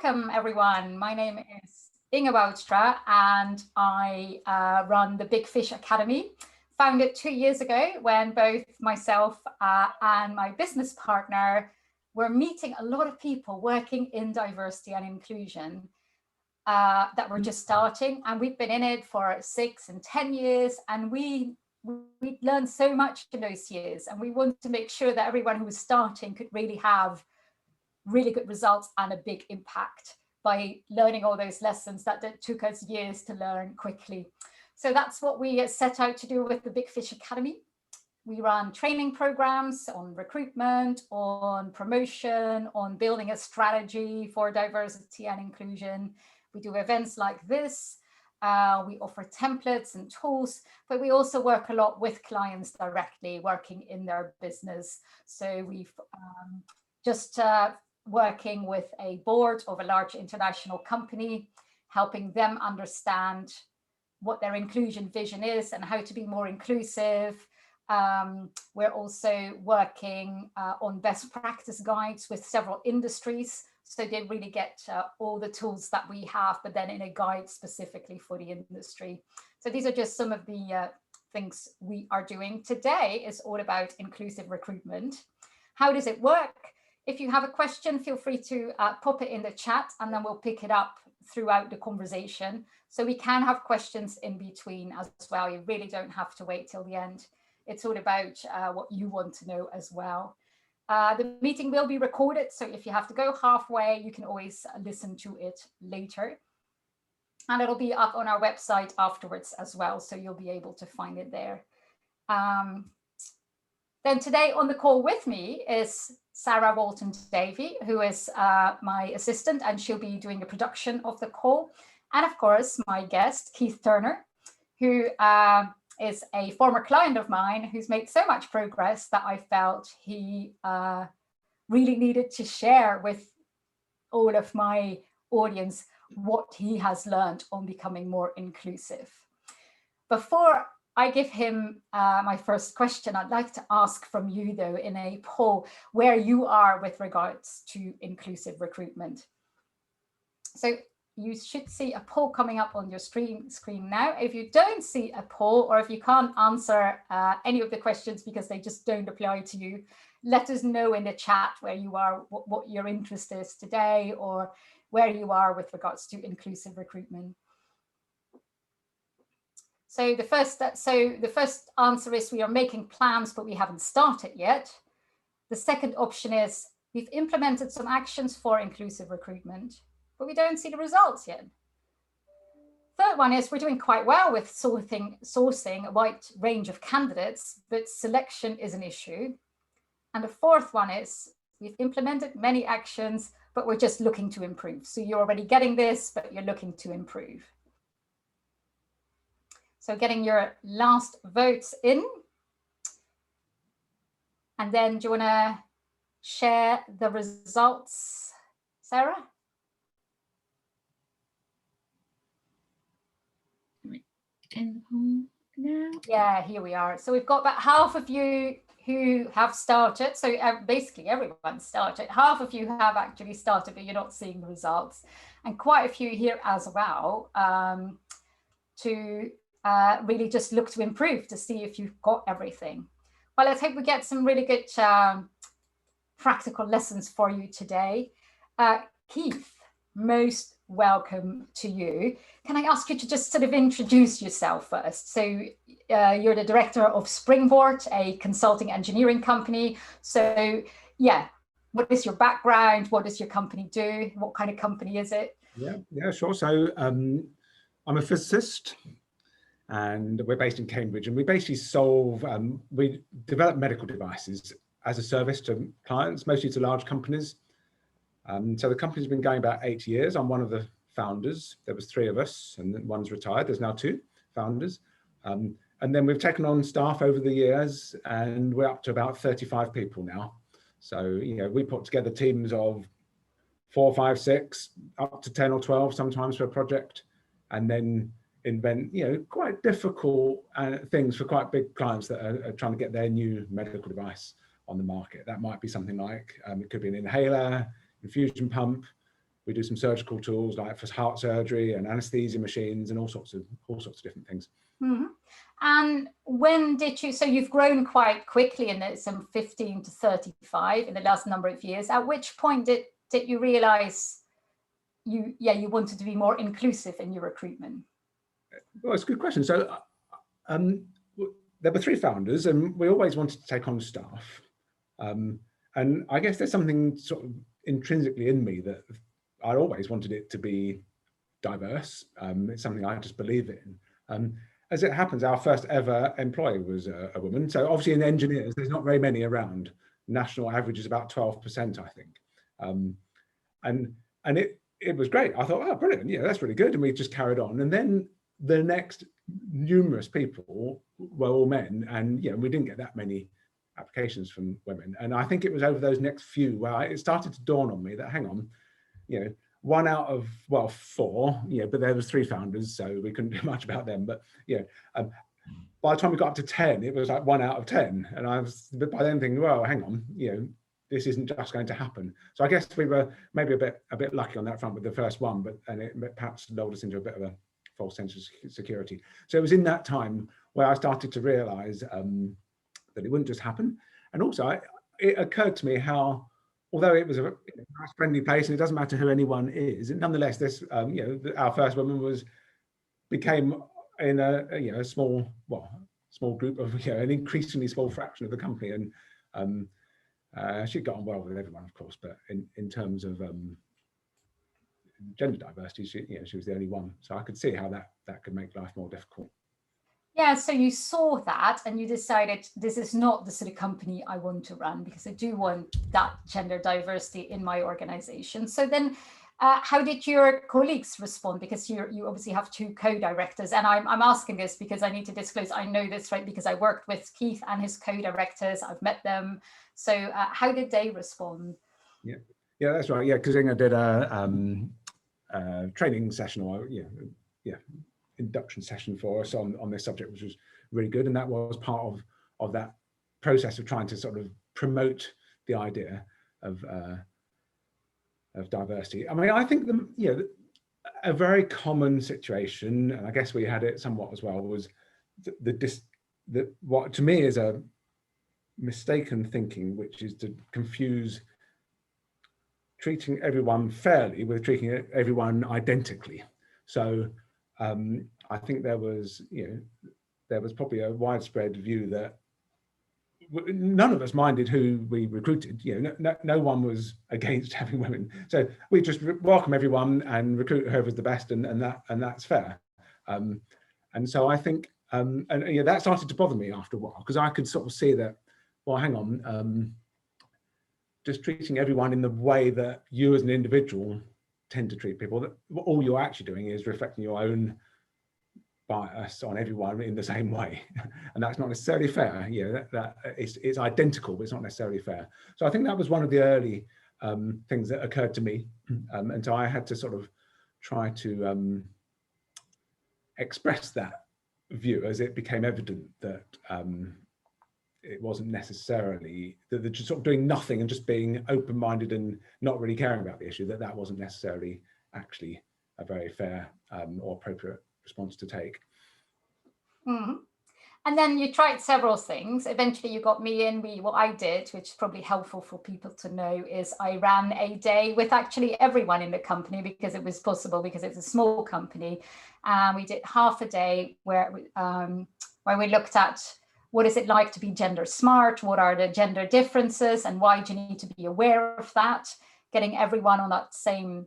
Welcome everyone. My name is Inge Woudstra and I run the Big Fish Academy, founded 2 years ago when both myself and my business partner were meeting a lot of people working in diversity and inclusion that were just starting, and we've been in it for 6 and 10 years, and we learned so much in those years, and we wanted to make sure that everyone who was starting could really have really good results and a big impact by learning all those lessons that took us years to learn quickly. So that's what we set out to do with the Big Fish Academy. We run training programs on recruitment, on promotion, on building a strategy for diversity and inclusion. We do events like this. We offer templates and tools, but we also work a lot with clients directly, working in their business. So we've just working with a board of a large international company, helping them understand what their inclusion vision is and how to be more inclusive. We're also working on best practice guides with several industries, so they really get all the tools that we have, but then in a guide specifically for the industry. So these are just some of the things we are doing. Today is all about inclusive recruitment. How does it work? If you have a question, feel free to pop it in the chat, and then we'll pick it up throughout the conversation. So we can have questions in between as well. You really don't have to wait till the end. It's all about what you want to know as well. The meeting will be recorded, so if you have to go halfway, you can always listen to it later. And it'll be up on our website afterwards as well, so you'll be able to find it there. Then today on the call with me is Sarah Walton-Davey, who is my assistant, and she'll be doing the production of the call. And of course, my guest, Keith Turner, who is a former client of mine who's made so much progress that I felt he really needed to share with all of my audience what he has learned on becoming more inclusive. Before I give him my first question, I'd like to ask from you, though, in a poll, where you are with regards to inclusive recruitment. So you should see a poll coming up on your screen now. If you don't see a poll, or if you can't answer any of the questions because they just don't apply to you, let us know in the chat where you are, what your interest is today, or where you are with regards to inclusive recruitment. So the first answer is we are making plans, but we haven't started yet. The second option is we've implemented some actions for inclusive recruitment, but we don't see the results yet. Third one is we're doing quite well with sourcing a wide range of candidates, but selection is an issue. And the fourth one is we've implemented many actions, but we're just looking to improve. So you're already getting this, but you're looking to improve. So getting your last votes in. And then do you want to share the results, Sarah? In the poll now? Yeah, here we are. So we've got about half of you who have started. So basically everyone started. Half of you have actually started, but you're not seeing the results. And quite a few here as well to really just look to improve to see if you've got everything. Well, let's hope we get some really good practical lessons for you today. Keith, most welcome to you. Can I ask you to just sort of introduce yourself first? So you're the director of Springboard, a consulting engineering company. So yeah, what is your background? What does your company do? What kind of company is it? Yeah, sure. So I'm a physicist, and we're based in Cambridge, and we basically we develop medical devices as a service to clients, mostly to large companies. So the company's been going about 8 years. I'm one of the founders. There was 3 of us, and then one's retired. There's now 2 founders. And then we've taken on staff over the years, and we're up to about 35 people now. So, you know, we put together teams of 4, 5, 6, up to 10 or 12 sometimes for a project, and then invent, you know, quite difficult things for quite big clients that are trying to get their new medical device on the market. That might be something like, it could be an inhaler, infusion pump, we do some surgical tools like for heart surgery and anesthesia machines and all sorts of different things. Mm-hmm. And when did you, so you've grown quite quickly in it, some 15 to 35 in the last number of years. At which point did you realize you wanted to be more inclusive in your recruitment? Well, it's a good question. So there were 3 founders and we always wanted to take on staff. And I guess there's something sort of intrinsically in me that I always wanted it to be diverse. It's something I just believe in. As it happens, our first ever employee was a woman. So obviously in engineers, there's not very many around. National average is about 12%, I think. And it was great. I thought, oh, brilliant. Yeah, that's really good. And we just carried on. And then the next numerous people were all men. And we didn't get that many applications from women. And I think it was over those next few where it started to dawn on me that, hang on, 1 out of, 4, but there was 3 founders, so we couldn't do much about them. But by the time we got up to 10, it was like 1 out of 10. And I was by then thinking, well, hang on, this isn't just going to happen. So I guess we were maybe a bit lucky on that front with the first one, and it perhaps lulled us into a bit of a false sense of security. So it was in that time where I started to realize that it wouldn't just happen. And also it occurred to me how, although it was a nice friendly place and it doesn't matter who anyone is, nonetheless, this, our first woman became in a small group of, an increasingly small fraction of the company. And she got on well with everyone, of course, but in terms of gender diversity, she was the only one. So I could see how that could make life more difficult. Yeah, so you saw that and you decided this is not the sort of company I want to run because I do want that gender diversity in my organization. So then how did your colleagues respond? Because you obviously have 2 co-directors, and I'm asking this because I need to disclose, I know this, right, because I worked with Keith and his co-directors, I've met them. So how did they respond? Yeah, that's right. Yeah, because Inga did a training session or induction session for us on this subject, which was really good, and that was part of that process of trying to sort of promote the idea of diversity. I mean, I think a very common situation, and I guess we had it somewhat as well, was what to me is a mistaken thinking, which is to confuse treating everyone fairly with treating everyone identically. So I think there was probably a widespread view that none of us minded who we recruited. No one was against having women. So we just welcome everyone and recruit whoever's the best, and that's fair. And so I think, that started to bother me after a while, because I could sort of see that, well, hang on, just treating everyone in the way that you as an individual tend to treat people, that all you're actually doing is reflecting your own bias on everyone in the same way, and that's not necessarily fair. That it's identical, but it's not necessarily fair. So I think that was one of the early things that occurred to me, and so I had to sort of try to express that view as it became evident that it wasn't necessarily that just sort of doing nothing and just being open-minded and not really caring about the issue, that wasn't necessarily actually a very fair or appropriate response to take. Mm-hmm. And then you tried several things. Eventually you got me in. What I did, which is probably helpful for people to know, is I ran a day with actually everyone in the company, because it was possible, because it's a small company. We did half a day where we looked at what is it like to be gender smart, what are the gender differences, and why do you need to be aware of that, getting everyone on that same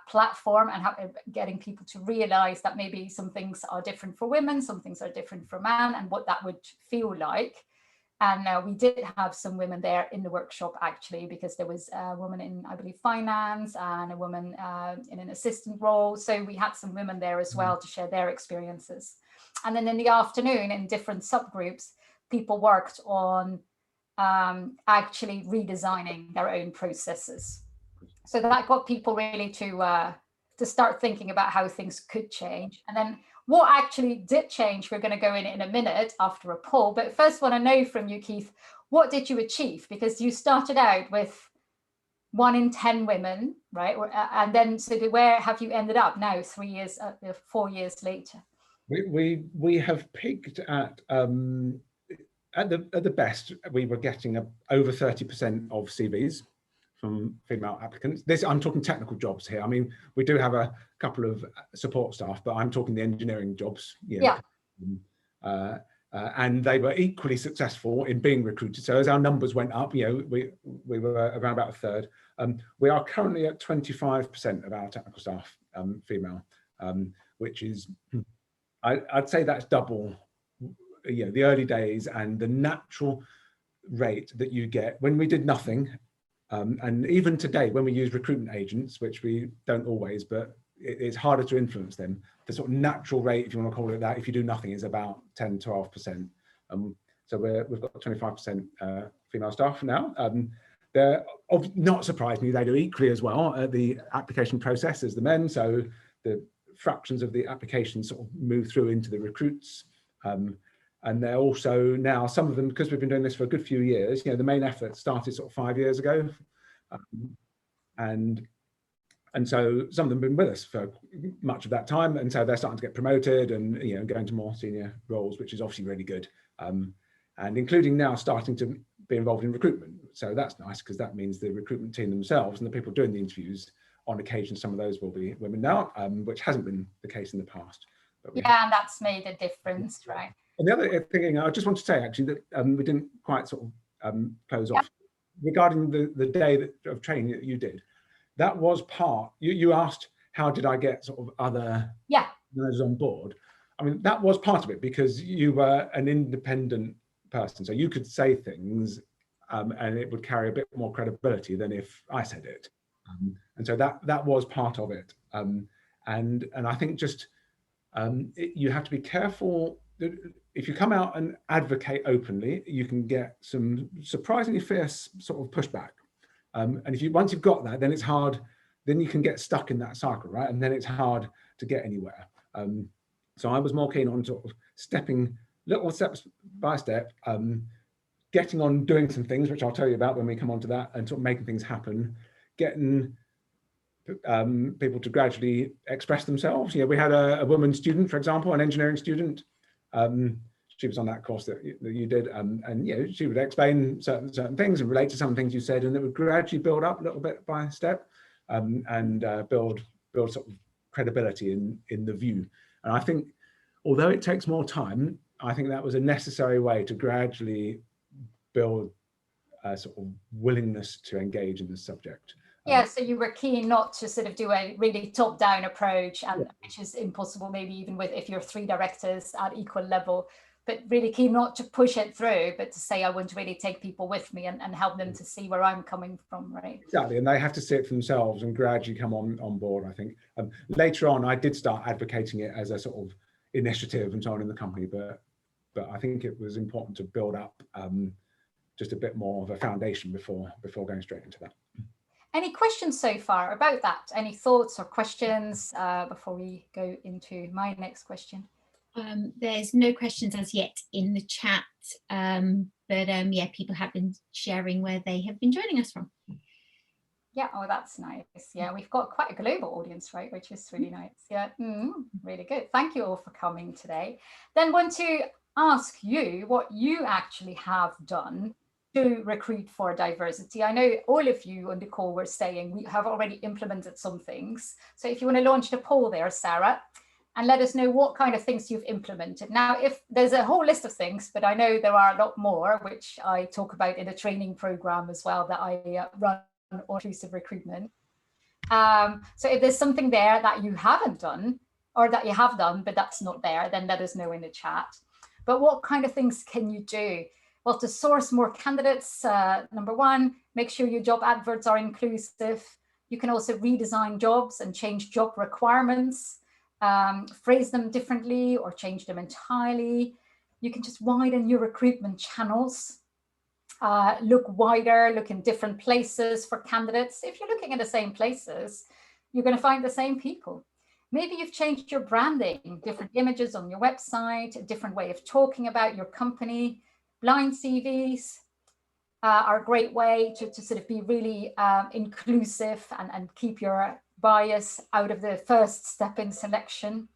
platform, and getting people to realize that maybe some things are different for women, some things are different for men, and what that would feel like. And we did have some women there in the workshop, actually, because there was a woman in, I believe, finance, and a woman in an assistant role. So we had some women there as well to share their experiences. And then in the afternoon, in different subgroups, people worked on actually redesigning their own processes. So that got people really to start thinking about how things could change. And then what actually did change, we're going to go in a minute after a poll. But first, I want to know from you, Keith, what did you achieve? Because you started out with 1 in 10 women, right? And then, so where have you ended up now, 3 years, 4 years later? We have peaked at the best. We were getting over 30% of CVs from female applicants. I'm talking technical jobs here. I mean, we do have a couple of support staff, but I'm talking the engineering jobs. Yeah. And they were equally successful in being recruited. So as our numbers went up, we were around about a third. We are currently at 25% of our technical staff female, which is, I'd say that's double, the early days and the natural rate that you get when we did nothing. And even today, when we use recruitment agents, which we don't always, but it's harder to influence them, the sort of natural rate, if you want to call it that, if you do nothing, is about 10, 12%. So we've got 25% female staff now. They're, not surprisingly, they do equally as well at the application process as the men. So the fractions of the applications sort of move through into the recruits. And they're also now, some of them, because we've been doing this for a good few years, the main effort started sort of 5 years ago. And so some of them have been with us for much of that time. And so they're starting to get promoted and, going to more senior roles, which is obviously really good. And including now starting to be involved in recruitment. So that's nice, because that means the recruitment team themselves and the people doing the interviews, on occasion, some of those will be women now, which hasn't been the case in the past. But yeah, and that's made a difference, right? And the other thing I just want to say, actually, that we didn't quite sort of close off, regarding the day of training that you did. That was part, you asked, how did I get sort of other managers on board? I mean, that was part of it, because you were an independent person. So you could say things and it would carry a bit more credibility than if I said it. And so that was part of it. And I think just you have to be careful. If you come out and advocate openly, you can get some surprisingly fierce sort of pushback. And once you've got that, then it's hard, then you can get stuck in that cycle, right? And then it's hard to get anywhere. So I was more keen on sort of stepping little steps by step, getting on doing some things, which I'll tell you about when we come on to that, and sort of making things happen, getting people to gradually express themselves. We had a woman student, for example, an engineering student. She was on that course that you did, and she would explain certain things and relate to some things you said, and it would gradually build up a little bit by step, and build sort of credibility in the view. And I think, although it takes more time, I think that was a necessary way to gradually build a sort of willingness to engage in this subject. Yeah, so you were keen not to sort of do a really top-down approach, and which is impossible, maybe even if you're 3 directors at equal level, but really keen not to push it through, but to say, I want to really take people with me and help them to see where I'm coming from, right? Exactly, and they have to see it for themselves and gradually come on board, I think. Later on, I did start advocating it as a sort of initiative and so on in the company, but I think it was important to build up just a bit more of a foundation before going straight into that. Any questions so far about that? Any thoughts or questions before we go into my next question? There's no questions as yet in the chat, but yeah, people have been sharing where they have been joining us from. Yeah, oh, that's nice. Yeah, we've got quite a global audience, right, which is really nice. Yeah, really good. Thank you all for coming today. Then want to ask you what you actually have done to recruit for diversity. I know all of you on the call were saying we have already implemented some things. So if you want to launch the poll there, Sarah, and let us know what kind of things you've implemented. Now, if there's a whole list of things, but I know there are a lot more, which I talk about in a training program as well that I run on inclusive recruitment. So if there's something there that you haven't done, or that you have done, but that's not there, then let us know in the chat. But what kind of things can you do? Well, to source more candidates, number 1, make sure your job adverts are inclusive. You can also redesign jobs and change job requirements, phrase them differently or change them entirely. You can just widen your recruitment channels, look wider, look in different places for candidates. If you're looking at the same places, you're going to find the same people. Maybe you've changed your branding, different images on your website, a different way of talking about your company, blind CVs. are a great way to sort of be really inclusive and keep your bias out of the first step in selection.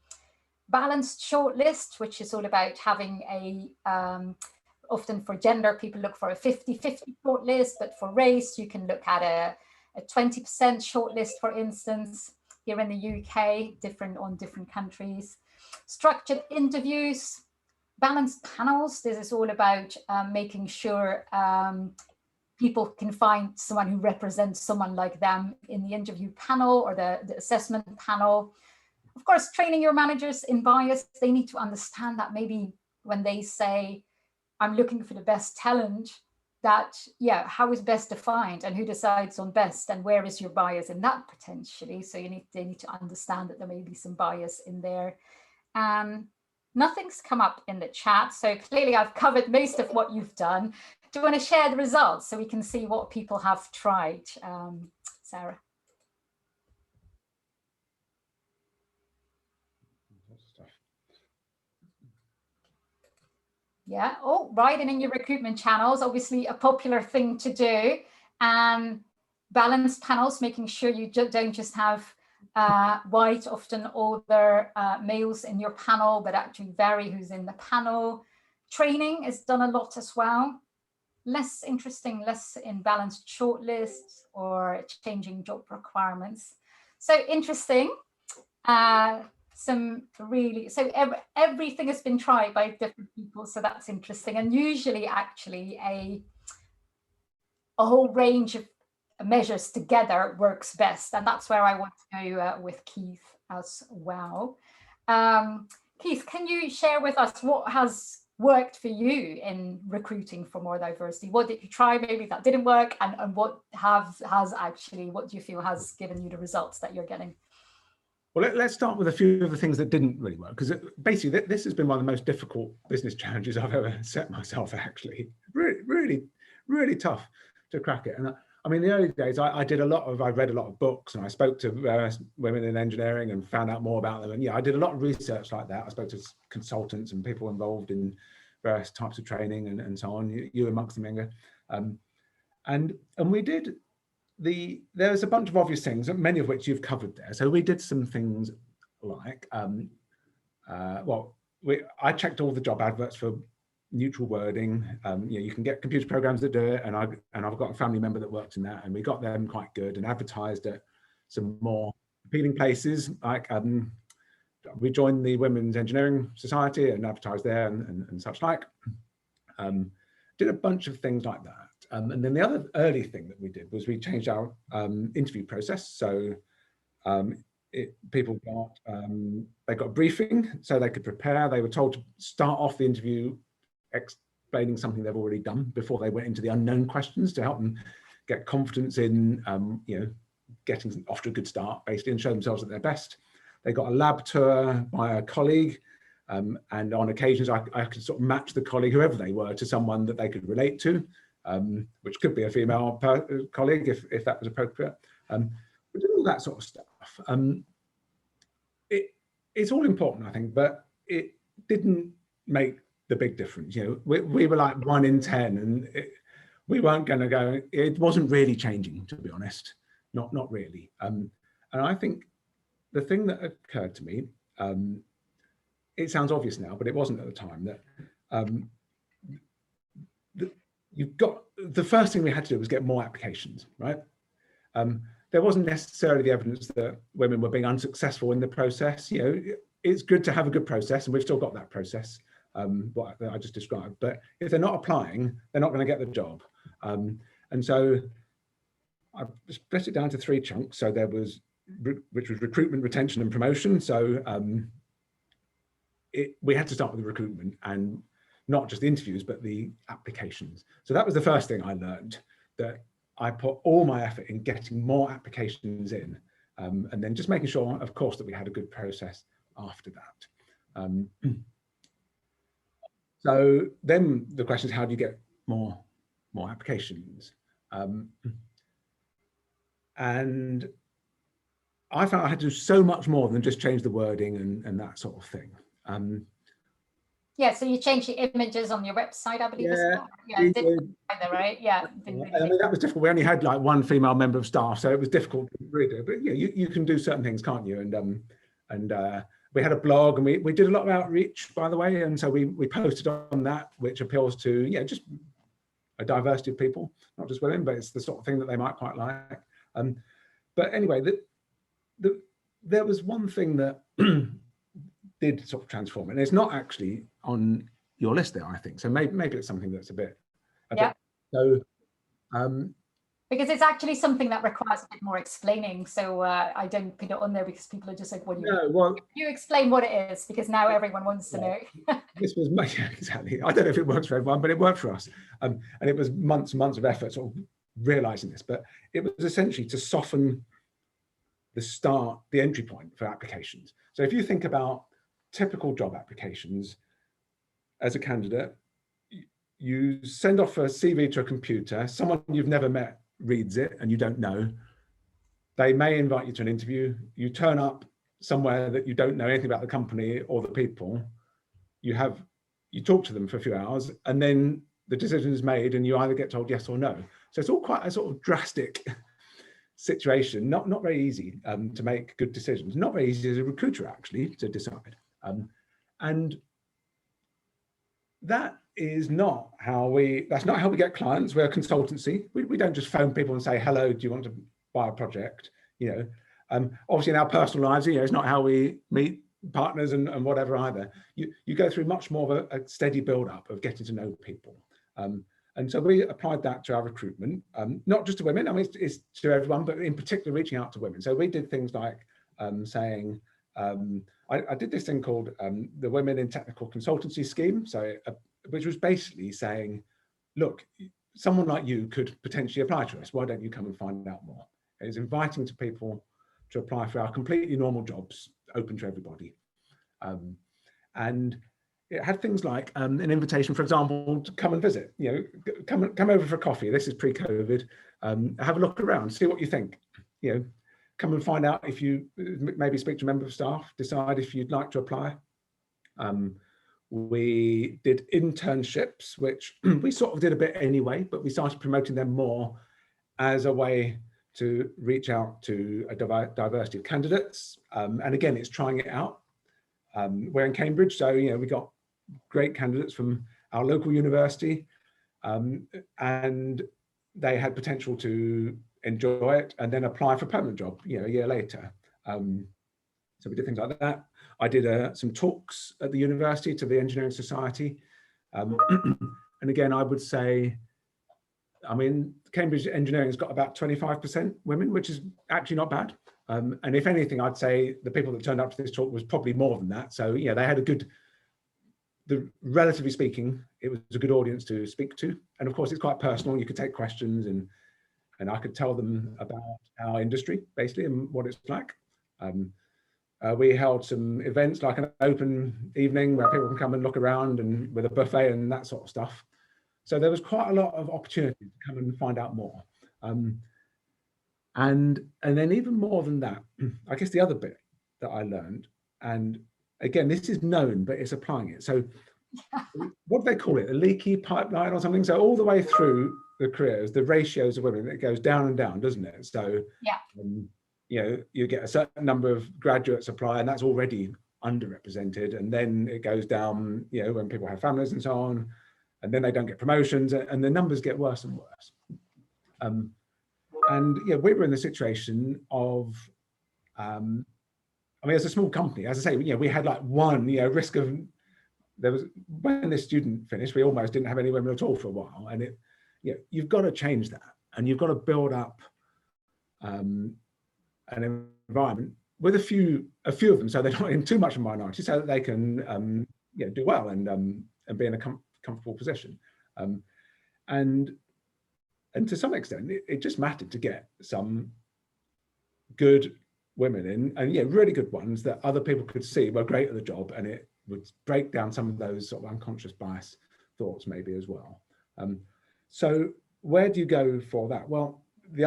Balanced shortlist, which is all about having a, often for gender, people look for a 50-50 shortlist, but for race, you can look at a 20% shortlist, for instance, here in the UK, different on different countries. Structured interviews, balanced panels. This is all about making sure people can find someone who represents someone like them in the interview panel or the assessment panel. Of course, training your managers in bias, they need to understand that maybe when they say, I'm looking for the best talent, that, yeah, how is best defined and who decides on best and where is your bias in that potentially? So they need to understand that there may be some bias in there. Nothing's come up in the chat. So clearly I've covered most of what you've done. Do you want to share the results so we can see what people have tried, Sarah? Yeah, oh, writing in your recruitment channels, obviously a popular thing to do. Balanced panels, making sure you don't just have white, often older males in your panel, but actually vary who's in the panel. Training is done a lot as well. Less interesting, less in balanced shortlists or changing job requirements. So interesting. Some really, so everything has been tried by different people, so that's interesting. And usually actually a whole range of measures together works best, and that's where I want to go with Keith as well. Keith, can you share with us what has worked for you in recruiting for more diversity? What did you try maybe that didn't work, and what what do you feel has given you the results that you're getting? Well, let's start with a few of the things that didn't really work, because basically this has been one of the most difficult business challenges I've ever set myself, actually. Really tough to crack it. And I mean, the early days, I read a lot of books, and I spoke to various women in engineering and found out more about them. And yeah, I did a lot of research like that. I spoke to consultants and people involved in various types of training and so on, you amongst them, Inga. And we did there's a bunch of obvious things, many of which you've covered there. So we did some things like, I checked all the job adverts for neutral wording. You can get computer programs that do it, and I've got a family member that works in that, and we got them quite good and advertised at some more appealing places. Like we joined the Women's Engineering Society and advertised there and such like. Did a bunch of things like that. And then the other early thing that we did was we changed our interview process. So people they got a briefing so they could prepare. They were told to start off the interview explaining something they've already done before they went into the unknown questions to help them get confidence in getting off to a good start, basically, and show themselves at their best. They got a lab tour by a colleague. And on occasions, I could sort of match the colleague, whoever they were, to someone that they could relate to, which could be a female colleague if that was appropriate. We did all that sort of stuff. It's all important, I think, but it didn't make the big difference. We were like 1 in 10, and we weren't going to go. It wasn't really changing, to be honest, not really. And I think the thing that occurred to me. It sounds obvious now, but it wasn't at the time, that the first thing we had to do was get more applications, right? There wasn't necessarily the evidence that women were being unsuccessful in the process. It's good to have a good process, and we've still got that process, what I just described. But if they're not applying, they're not going to get the job. And so I split it down to 3 chunks. So there was, which was recruitment, retention, and promotion. So we had to start with the recruitment, and not just the interviews, but the applications. So that was the first thing I learned, that I put all my effort in getting more applications in, and then just making sure, of course, that we had a good process after that. So then the question is, how do you get more applications? And I found I had to do so much more than just change the wording and that sort of thing. Yeah, so you changed the images on your website, I believe. Yeah, yeah, either, right? Yeah. I mean, that was difficult. We only had like one female member of staff, so it was difficult to read it. But yeah, you can do certain things, can't you? And we had a blog, and we did a lot of outreach, by the way. And so we posted on that, which appeals to just a diversity of people, not just women, but it's the sort of thing that they might quite like. But anyway, there was one thing that did sort of transform, and it's not actually on your list there, I think. So maybe it's something that's a bit so. Because it's actually something that requires a bit more explaining. So I don't put it on there because people are just like, "What do you?" No, well, you explain what it is, because now everyone wants to know. This was exactly. I don't know if it works for everyone, but it worked for us, and it was months and months of effort sort of realizing this. But it was essentially to soften the entry point for applications. So if you think about typical job applications as a candidate, you send off a CV to a computer, someone you've never met reads it and you don't know. They may invite you to an interview. You turn up somewhere that you don't know anything about the company or the people. You talk to them for a few hours, and then the decision is made and you either get told yes or no. So it's all quite a sort of drastic situation, not very easy to make good decisions, not very easy as a recruiter actually to decide. And that's not how we get clients. We're a consultancy. We don't just phone people and say, hello, do you want to buy a project? Obviously in our personal lives, it's not how we meet partners and whatever either. You go through much more of a steady build up of getting to know people. And so we applied that to our recruitment, not just to women. I mean, it's to everyone, but in particular reaching out to women. So we did things like saying, I did this thing called the Women in Technical Consultancy Scheme, which was basically saying, look, someone like you could potentially apply to us. Why don't you come and find out more? It was inviting to people to apply for our completely normal jobs, open to everybody. And it had things like an invitation, for example, to come and visit, come over for coffee. This is pre-COVID. Have a look around, see what you think. Come and find out if you maybe speak to a member of staff, decide if you'd like to apply. We did internships, which we sort of did a bit anyway, but we started promoting them more as a way to reach out to a diversity of candidates. And again, it's trying it out. We're in Cambridge, so we got great candidates from our local university, and they had potential to enjoy it and then apply for a permanent job, a year later. So we did things like that. I did some talks at the university to the Engineering Society. And again, I would say, I mean, Cambridge Engineering has got about 25% women, which is actually not bad. And if anything, I'd say the people that turned up to this talk was probably more than that. So they had relatively speaking, it was a good audience to speak to. And of course, it's quite personal. You could take questions and I could tell them about our industry, basically, and what it's like. We held some events like an open evening where people can come and look around and with a buffet and that sort of stuff. So there was quite a lot of opportunity to come and find out more. And then even more than that, I guess the other bit that I learned, and again, this is known, but it's applying it. So what do they call it? A leaky pipeline or something? So all the way through the careers, the ratios of women, it goes down and down, doesn't it? So you get a certain number of graduates apply, and that's already underrepresented, and then it goes down when people have families and so on, and then they don't get promotions, and the numbers get worse and worse. And we were in the situation of I mean, as a small company, as I say, we had like one risk of, there was, when this student finished, we almost didn't have any women at all for a while, and you've got to change that, and you've got to build up an environment with a few of them, so they're not in too much of a minority, so that they can do well and be in a comfortable position. And to some extent, it just mattered to get some good women in, and really good ones that other people could see were great at the job, and it would break down some of those sort of unconscious bias thoughts maybe as well. So where do you go for that? Well, the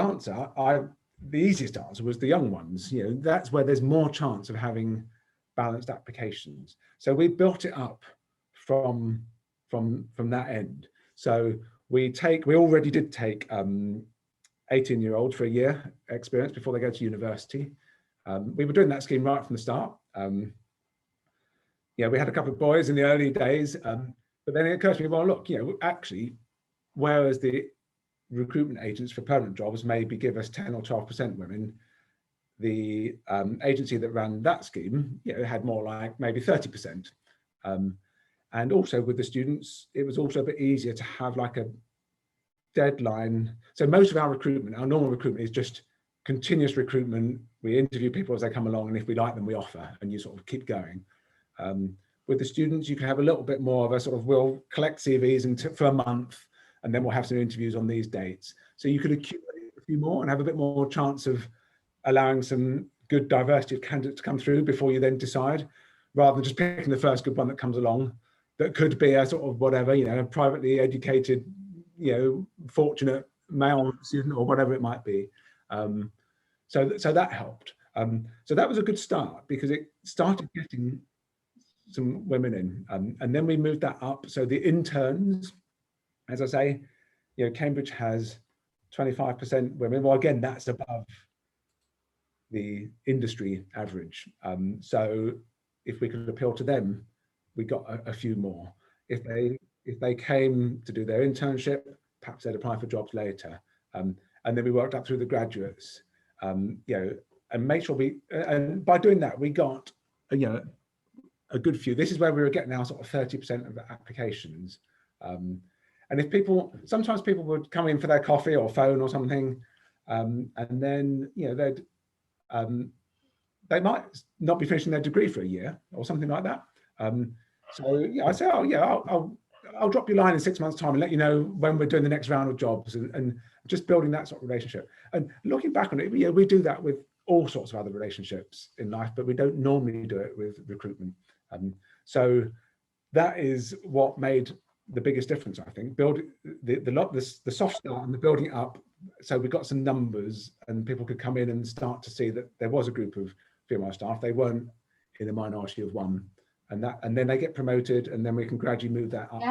easiest answer was the young ones. That's where there's more chance of having balanced applications. So we built it up from that end. So we already did take 18-year-olds for a year experience before they go to university. We were doing that scheme right from the start. Yeah, we had a couple of boys in the early days, but then it occurred to me, well, look, actually, whereas the recruitment agents for permanent jobs maybe give us 10 or 12% women, the agency that ran that scheme, had more like maybe 30%. And also with the students, it was also a bit easier to have like a deadline. So most of our normal recruitment is just continuous recruitment. We interview people as they come along, and if we like them, we offer, and you sort of keep going. With the students, you can have a little bit more of a sort of, we'll collect CVs for a month, and then we'll have some interviews on these dates. So you could accumulate a few more and have a bit more chance of allowing some good diversity of candidates to come through before you then decide, rather than just picking the first good one that comes along that could be a sort of whatever, a privately educated, fortunate male student or whatever it might be. So that helped. So that was a good start because it started getting some women in, and then we moved that up. So the interns, as I say, Cambridge has 25% women. Well, again, that's above the industry average. So if we could appeal to them, we got a few more. If they came to do their internship, perhaps they'd apply for jobs later. And then we worked up through the graduates, and make sure and by doing that, we got, a good few. This is where we were getting our sort of 30% of the applications. And sometimes people would come in for their coffee or phone or something, and then, they might not be finishing their degree for a year or something like that. So I say, I'll drop you a line in 6 months' time and let you know when we're doing the next round of jobs, and just building that sort of relationship. And looking back on it, we do that with all sorts of other relationships in life, but we don't normally do it with recruitment. So that is what made the biggest difference, I think. Build the soft start and the building it up. So we got some numbers, and people could come in and start to see that there was a group of female staff. They weren't in a minority of one, and then they get promoted, and then we can gradually move that up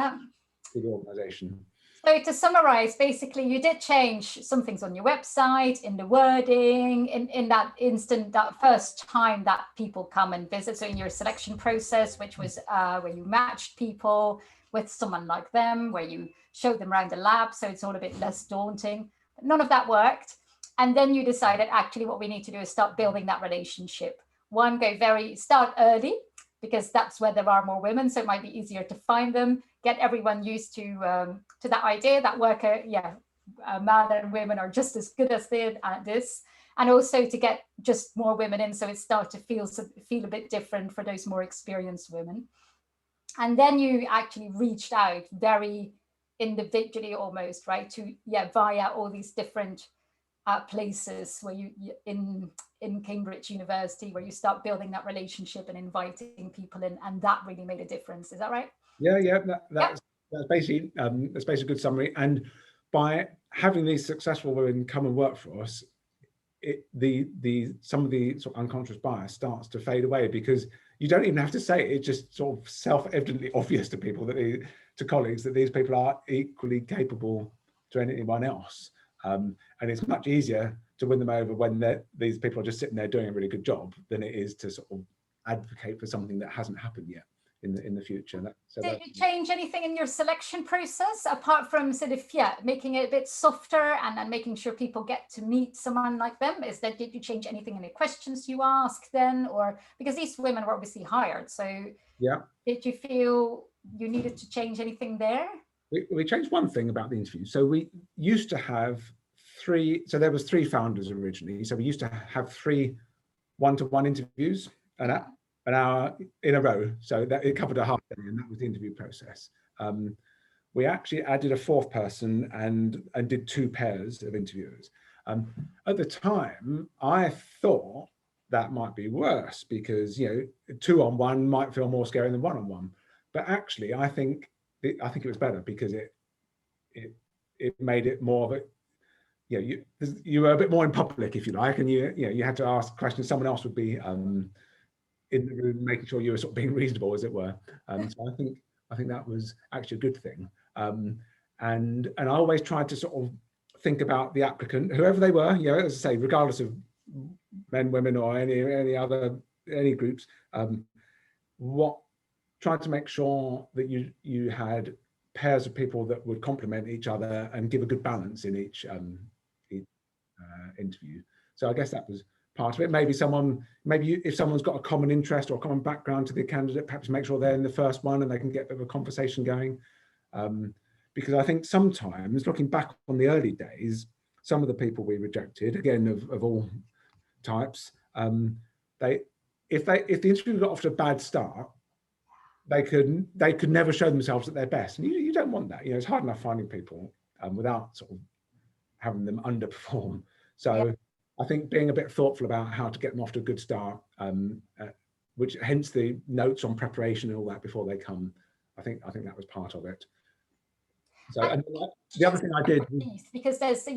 to the organisation. So to summarize, basically, you did change some things on your website, in the wording, in that instant, that first time that people come and visit. So in your selection process, which was where you matched people with someone like them, where you showed them around the lab, so it's all a bit less daunting. But none of that worked. And then you decided, actually, what we need to do is start building that relationship. One, start early, because that's where there are more women, so it might be easier to find them, get everyone used to that idea that man and women are just as good as they at this, and also to get just more women in, so it starts to feel a bit different for those more experienced women. And then you actually reached out very individually almost, right, to via all these different places where you in Cambridge University, where you start building that relationship and inviting people in, and that really made a difference. Is that right? That's basically a good summary. And by having these successful women come and work for us, some of the sort of unconscious bias starts to fade away, because you don't even have to say it. It's just sort of self-evidently obvious to people, to colleagues, that these people are equally capable to anyone else. And it's much easier to win them over when these people are just sitting there doing a really good job than it is to sort of advocate for something that hasn't happened yet in the future. Did you change anything in your selection process apart from sort of making it a bit softer and making sure people get to meet someone like them? Did you change anything in the questions you asked then, or because these women were obviously hired? So did you feel you needed to change anything there? We changed one thing about the interview. So we used to have there was 3 founders originally. So we used to have 3 one-to-one interviews an hour in a row. So that it covered a half day, and that was the interview process. We actually added a 4th person and did 2 pairs of interviewers. At the time, I thought that might be worse because 2-on-1 might feel more scary than 1-on-1. But actually, I think it was better because it made it more of a you were a bit more in public, if you like, and you had to ask questions. Someone else would be in the room making sure you were sort of being reasonable, as it were. So I think that was actually a good thing. And I always tried to sort of think about the applicant, whoever they were, you know, as I say, regardless of men, women, or any groups, trying to make sure that you had pairs of people that would complement each other and give a good balance in each interview. So I guess that was part of it. Maybe if someone's got a common interest or a common background to the candidate, perhaps make sure they're in the first one and they can get a bit of a conversation going. Because I think sometimes, looking back on the early days, some of the people we rejected, again of all types, if the interview got off to a bad start, they could never show themselves at their best, and you don't want that. You know, it's hard enough finding people without sort of having them underperform. So yeah. I think being a bit thoughtful about how to get them off to a good start, which hence the notes on preparation and all that before they come. I think that was part of it. So and the other thing I did, because there's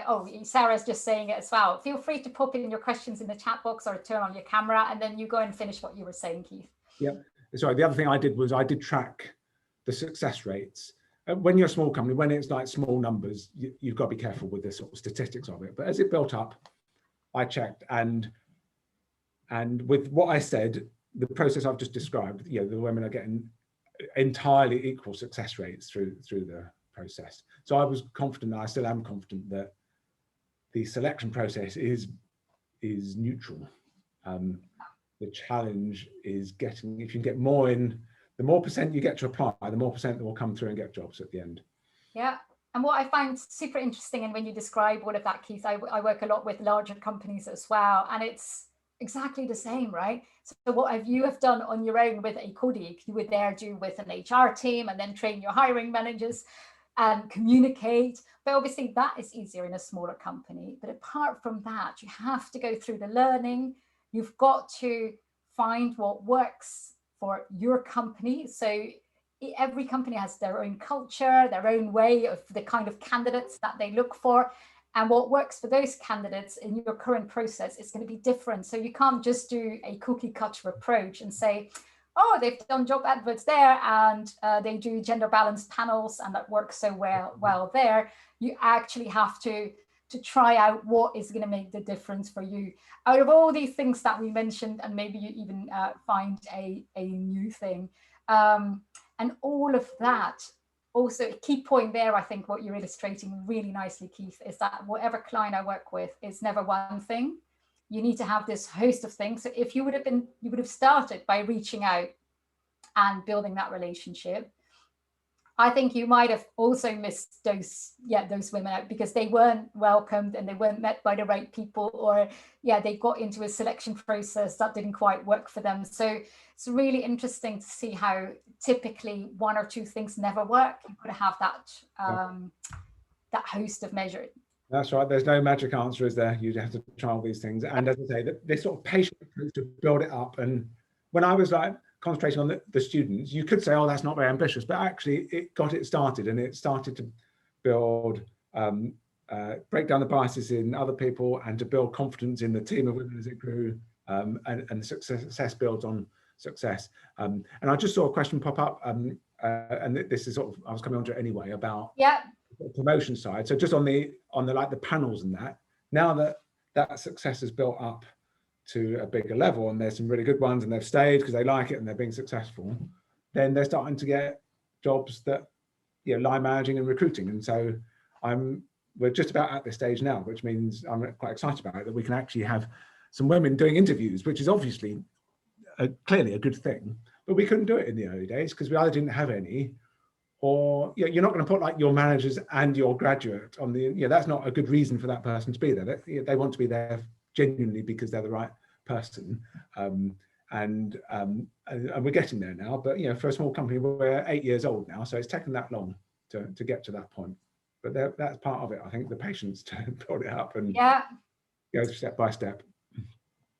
oh, Sarah's just saying it as well. Feel free to pop in your questions in the chat box or turn on your camera, and then you go and finish what you were saying, Keith. Yeah. Sorry, the other thing I did was I did track the success rates. When you're a small company, when it's like small numbers, you've got to be careful with the sort of statistics of it. But as it built up, I checked, and with what I said, the process I've just described, you know, the women are getting entirely equal success rates through the process. So I was confident, I still am confident, that the selection process is neutral. The challenge is getting, if you can get more in, the more percent you get to apply, the more percent that will come through and get jobs at the end. Yeah. And what I find super interesting, and when you describe all of that, Keith, I work a lot with larger companies as well, and it's exactly the same, right? So what you have done on your own with a colleague, you would there do with an HR team, and then train your hiring managers and communicate. But obviously that is easier in a smaller company. But apart from that, you have to go through the learning. You've got to find what works for your company. So every company has their own culture, their own way of the kind of candidates that they look for. And what works for those candidates in your current process is going to be different. So you can't just do a cookie cutter approach and say, oh, they've done job adverts there and they do gender balanced panels and that works so well there. You actually have to try out what is going to make the difference for you. Out of all these things that we mentioned, and maybe you even find a new thing. And all of that, also a key point there, I think what you're illustrating really nicely, Keith, is that whatever client I work with is never one thing. You need to have this host of things. So if you would have started by reaching out and building that relationship, I think you might have also missed those women out because they weren't welcomed and they weren't met by the right people, or they got into a selection process that didn't quite work for them. So it's really interesting to see how typically one or two things never work. You've got to have that host of measures. That's right. There's no magic answer, is there? You have to try all these things. And as I say, this sort of patient approach to build it up. And when I was like concentrating on the students, you could say, oh, that's not very ambitious, but actually it got it started, and it started to build, break down the biases in other people and to build confidence in the team of women as it grew, and success builds on success. And I just saw a question pop up, and this is sort of, I was coming on to it anyway, about the promotion side. So just on the like the panels and that, now that success has built up to a bigger level, and there's some really good ones and they've stayed because they like it and they're being successful, then they're starting to get jobs that, you know, line managing and recruiting. And so we're just about at this stage now, which means I'm quite excited about it, that we can actually have some women doing interviews, which is obviously clearly a good thing, but we couldn't do it in the early days because we either didn't have any, or you're not going to put like your managers and your graduate on the, that's not a good reason for that person to be there. They want to be there genuinely because they're the right person. And we're getting there now, but for a small company, we're 8 years old now, so it's taken that long to get to that point. But that's part of it, I think, the patience to build it up and go step by step.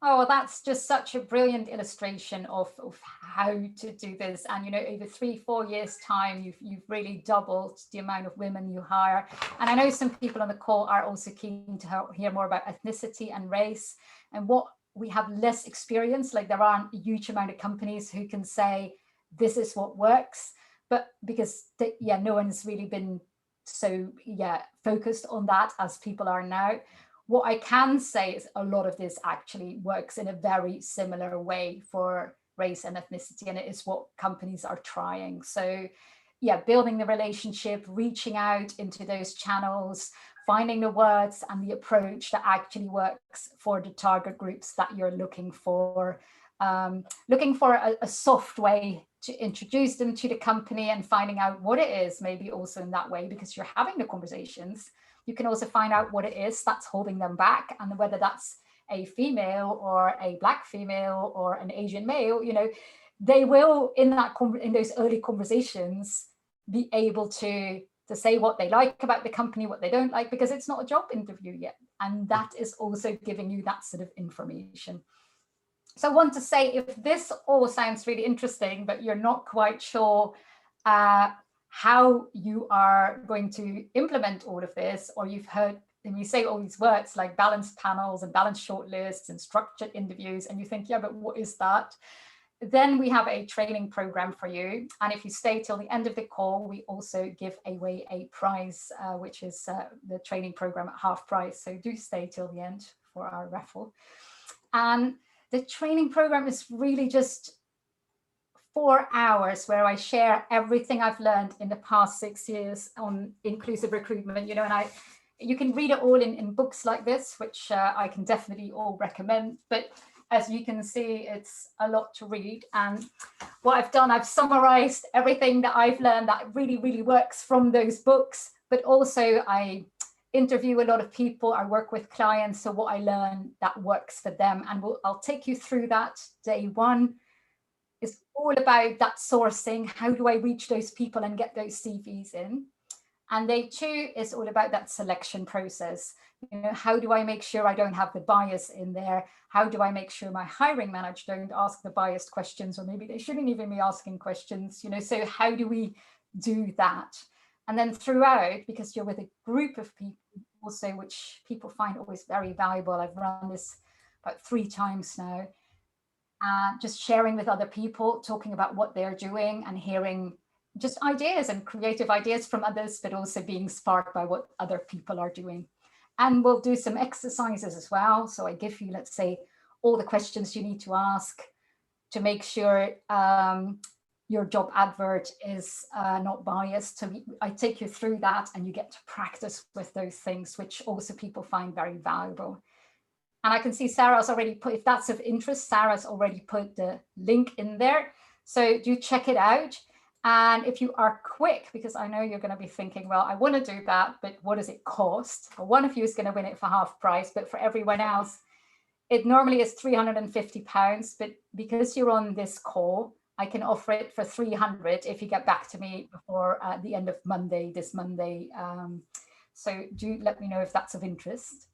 Oh, well, that's just such a brilliant illustration of how to do this. And, over 3-4 years time, you've really doubled the amount of women you hire. And I know some people on the call are also keen to hear more about ethnicity and race, and what we have less experience. Like, there aren't a huge amount of companies who can say, this is what works. but because no one's really been so focused on that as people are now. What I can say is a lot of this actually works in a very similar way for race and ethnicity, and it is what companies are trying. So building the relationship, reaching out into those channels, finding the words and the approach that actually works for the target groups that you're looking for a soft way to introduce them to the company, and finding out what it is, maybe also in that way, because you're having the conversations, you can also find out what it is that's holding them back, and whether that's a female or a Black female or an Asian male, they will in those early conversations be able to say what they like about the company, what they don't like, because it's not a job interview yet. And that is also giving you that sort of information. So I want to say, if this all sounds really interesting, but you're not quite sure how you are going to implement all of this, or you've heard and you say all these words like balanced panels and balanced shortlists and structured interviews, and you think, yeah, but what is that? Then we have a training program for you. And if you stay till the end of the call, we also give away a prize, which is the training program at half price. So do stay till the end for our raffle. And the training program is really just 4 hours where I share everything I've learned in the past 6 years on inclusive recruitment, and you can read it all in books like this, which I can definitely all recommend. But as you can see, it's a lot to read. And what I've done, I've summarized everything that I've learned that really, really works from those books. But also I interview a lot of people, I work with clients. So what I learn that works for them. And I'll take you through that. Day one is all about that sourcing. How do I reach those people and get those CVs in? And day two is all about that selection process. How do I make sure I don't have the bias in there? How do I make sure my hiring manager don't ask the biased questions, or maybe they shouldn't even be asking questions, so how do we do that? And then throughout, because you're with a group of people also, which people find always very valuable. I've run this about 3 times now, just sharing with other people, talking about what they're doing and hearing just ideas and creative ideas from others, but also being sparked by what other people are doing. And we'll do some exercises as well. So I give you, let's say, all the questions you need to ask to make sure your job advert is not biased. So I take you through that, and you get to practice with those things, which also people find very valuable. And I can see Sarah's already put, if that's of interest, Sarah's already put the link in there. So do check it out. And if you are quick, because I know you're going to be thinking, well, I want to do that, but what does it cost? Well, one of you is going to win it for half price, but for everyone else, it normally is £350. But because you're on this call, I can offer it for 300 if you get back to me before the end of Monday, this Monday. So do let me know if that's of interest.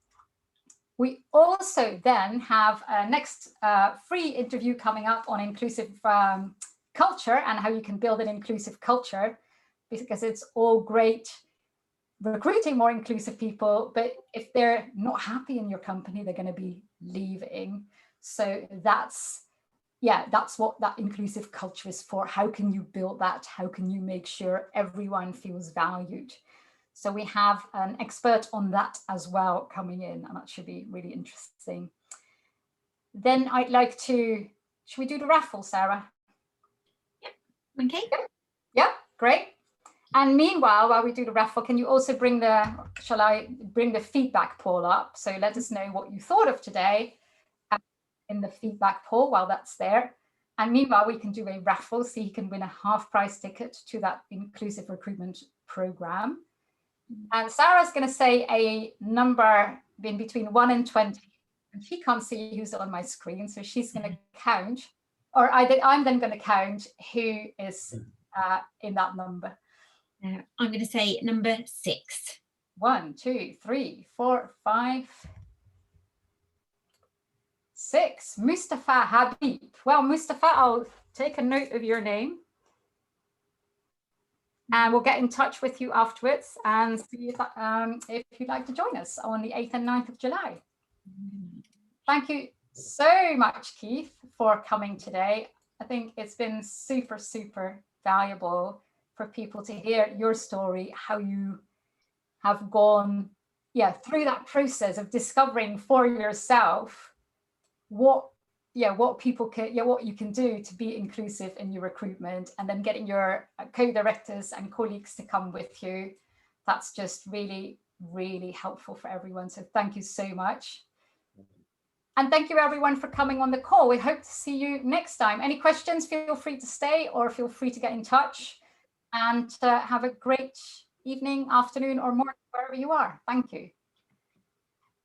We also then have a next free interview coming up on inclusive culture and how you can build an inclusive culture, because it's all great recruiting more inclusive people, but if they're not happy in your company, they're going to be leaving. So that's what that inclusive culture is for. How can you build that? How can you make sure everyone feels valued? So we have an expert on that as well coming in, and that should be really interesting. Then I'd like to, should we do the raffle, Sarah? Okay. Yeah, great. And meanwhile, while we do the raffle, can you also bring shall I bring the feedback poll up? So let us know what you thought of today in the feedback poll while that's there. And meanwhile, we can do a raffle, so you can win a half price ticket to that inclusive recruitment program. And Sarah's going to say a number in between 1 and 20. And she can't see who's on my screen, so she's going to count. Or I'm then going to count who is in that number. I'm going to say number 6. 1, 2, 3, 4, 5, 6. Mustafa Habib. Well, Mustafa, I'll take a note of your name. And we'll get in touch with you afterwards and see if you'd like to join us on the 8th and 9th of July. Thank you so much, Keith, for coming today. I think it's been super, super valuable for people to hear your story, how you have gone through that process of discovering for yourself what people can, what you can do to be inclusive in your recruitment, and then getting your co-directors and colleagues to come with you. That's just really, really helpful for everyone. So thank you so much. And thank you everyone for coming on the call. We hope to see you next time. Any questions, feel free to stay or feel free to get in touch, and have a great evening, afternoon or morning, wherever you are. Thank you.